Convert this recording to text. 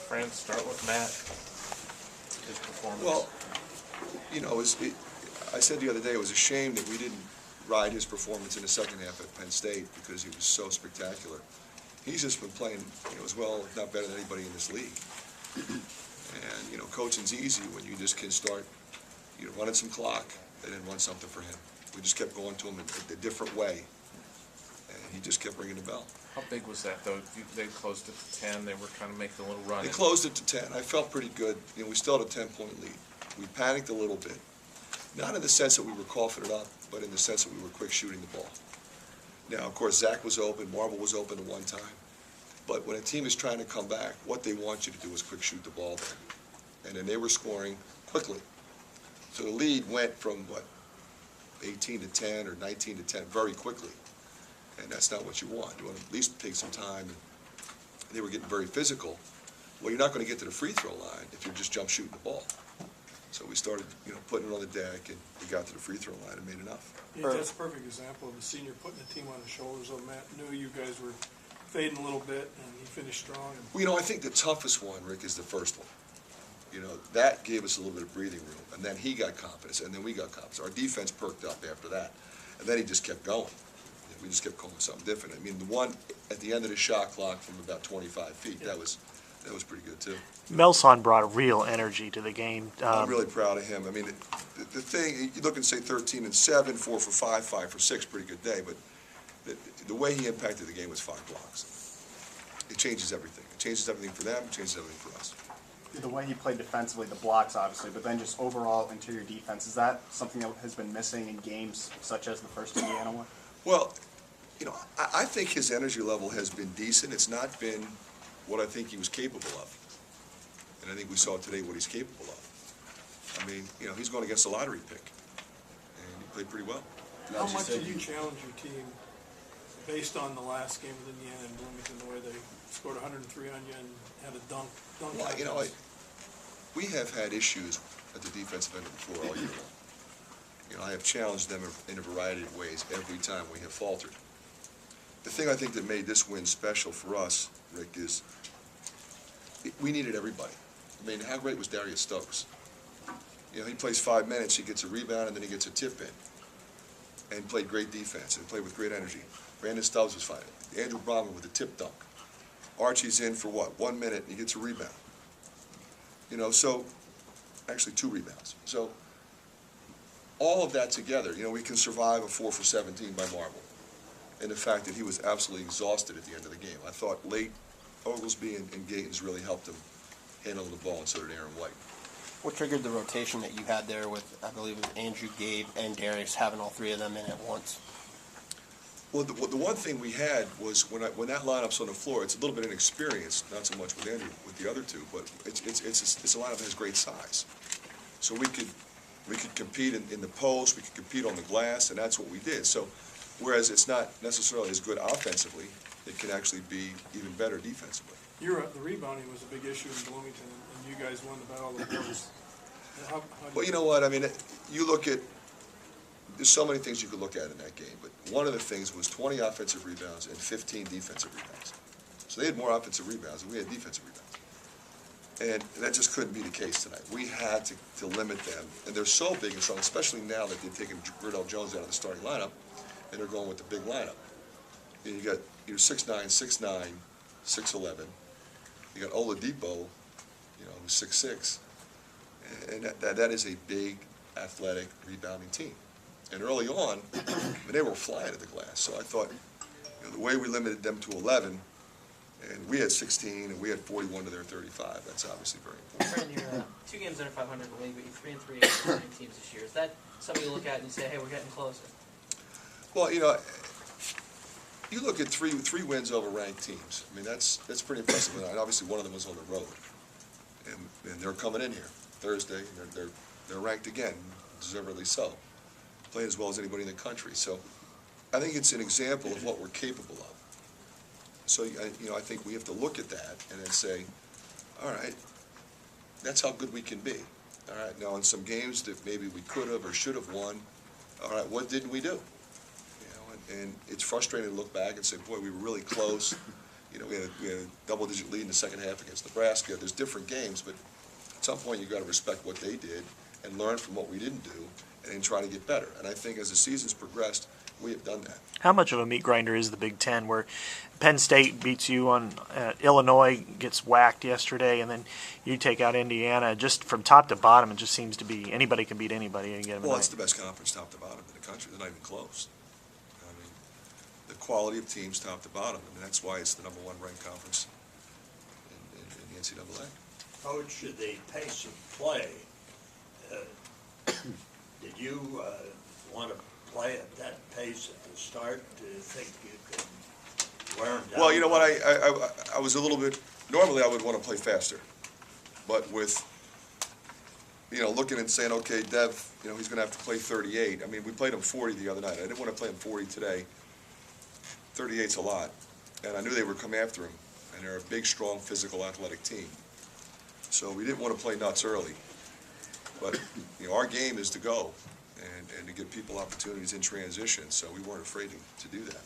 Fran, start with Matt, his performance. Well, you know, I said the other day it was a shame that we didn't ride his performance in the second half at Penn State because he was so spectacular. He's just been playing, as well, if not better than anybody in this league. And, coaching's easy when you just can start, running some clock and then run something for him. We just kept going to him in a different way, and he just kept ringing the bell. How big was that, though? They closed it to 10. They were trying to make the little run. They closed it to 10. I felt pretty good. We still had a 10-point lead. We panicked a little bit. Not in the sense that we were coughing it up, but in the sense that we were quick shooting the ball. Now, of course, Zach was open, Marble was open at one time. But when a team is trying to come back, what they want you to do is quick shoot the ball there. And then they were scoring quickly. So the lead went from, 18 to 10 or 19 to 10 very quickly. And that's not what you want. You want to at least take some time. And they were getting very physical. Well, you're not going to get to the free throw line if you're just jump shooting the ball. So we started, putting it on the deck, and we got to the free throw line and made enough. Yeah, that's a perfect example of a senior putting the team on his shoulders. So Matt knew you guys were fading a little bit, and he finished strong. Well, I think the toughest one, Rick, is the first one. That gave us a little bit of breathing room, and then he got confidence, and then we got confidence. Our defense perked up after that, and then he just kept going. We just kept calling something different. I mean, the one at the end of the shot clock from about 25 feet, that was pretty good, too. Melson brought a real energy to the game. I'm really proud of him. I mean, the thing, you look and say 13 and 7, 4 for 5, 5 for 6, pretty good day, but the way he impacted the game was 5 blocks. It changes everything. It changes everything for them, it changes everything for us. The way he played defensively, the blocks obviously, but then just overall interior defense, is that something that has been missing in games such as the first Indiana one? Well, I think his energy level has been decent. It's not been what I think he was capable of. And I think we saw today what he's capable of. I mean, he's going against a lottery pick, and he played pretty well. How much did you challenge your team based on the last game with Indiana and Bloomington, the way they scored 103 on you and had a dunk Well, we have had issues at the defensive end of the floor all year long. I have challenged them in a variety of ways every time we have faltered. The thing I think that made this win special for us, Rick, is we needed everybody. I mean, how great was Darius Stokes? He plays 5 minutes, he gets a rebound, and then he gets a tip in. And played great defense, and played with great energy. Brandon Stubbs was fine. Andrew Brahman with a tip dunk. Archie's in for 1 minute, and he gets a rebound. So, actually 2 rebounds. So, all of that together, we can survive a 4 for 17 by Marble. And the fact that he was absolutely exhausted at the end of the game. I thought late Oglesby and Gatens really helped him handle the ball, and so did Aaron White. What triggered the rotation that you had there with, I believe it was Andrew, Gabe, and Darius, having all 3 of them in at once? Well, the one thing we had was when that lineup's on the floor, it's a little bit inexperienced, not so much with Andrew, with the other 2, but it's a lineup that has great size. So we could compete in the post, we could compete on the glass, and that's what we did. So whereas it's not necessarily as good offensively, it can actually be even better defensively. The rebounding was a big issue in Bloomington, and you guys won the battle of the boards. Well, you know what? I mean, you look at, there's so many things you could look at in that game, but one of the things was 20 offensive rebounds and 15 defensive rebounds. So they had more offensive rebounds than we had defensive rebounds. And that just couldn't be the case tonight. We had to limit them, and they're so big and strong, especially now that they've taken Verdell Jones out of the starting lineup, and they're going with the big lineup. And you got your 6'9", 6'9", 6'11". You got Oladipo, who's 6'6", and that is a big, athletic, rebounding team. And early on, they were flying at the glass. So I thought, the way we limited them to 11, and we had 16, and we had 41 to their 35. That's obviously very important. Fran, you're 2 games under 500 in the league, but you're 3-3 against 9 teams this year. Is that something you look at and you say, hey, we're getting closer? Well, you look at three wins over ranked teams. I mean, that's pretty impressive. And obviously, one of them was on the road, and they're coming in here Thursday. And they're ranked again, deservedly so, playing as well as anybody in the country. So, I think it's an example of what we're capable of. So, I think we have to look at that and then say, all right, that's how good we can be. All right, now in some games that maybe we could have or should have won, all right, what didn't we do? And it's frustrating to look back and say, boy, we were really close. You know, we had a double-digit lead in the second half against Nebraska. There's different games, but at some point you got to respect what they did and learn from what we didn't do, and then try to get better. And I think as the season's progressed, we have done that. How much of a meat grinder is the Big Ten, where Penn State beats you on Illinois, gets whacked yesterday, and then you take out Indiana? Just from top to bottom, it just seems to be anybody can beat anybody any given Well, it's night. the best conference top to bottom in the country. They're not even close. I mean, the quality of teams top to bottom, and that's why it's the number one ranked conference in the NCAA. Coach, the pace of play, did you want to play at that pace at the start? Do you think you could wear them down? Well, you know what, I was a little bit, normally I would want to play faster, but with, you know, looking and saying, okay, Dev, you know, he's going to have to play 38. I mean, we played him 40 the other night. I didn't want to play him 40 today. 38's a lot, and I knew they would come after him, and they're a big, strong, physical, athletic team. So we didn't want to play nuts early. But, you know, our game is to go and to give people opportunities in transition, so we weren't afraid to do that.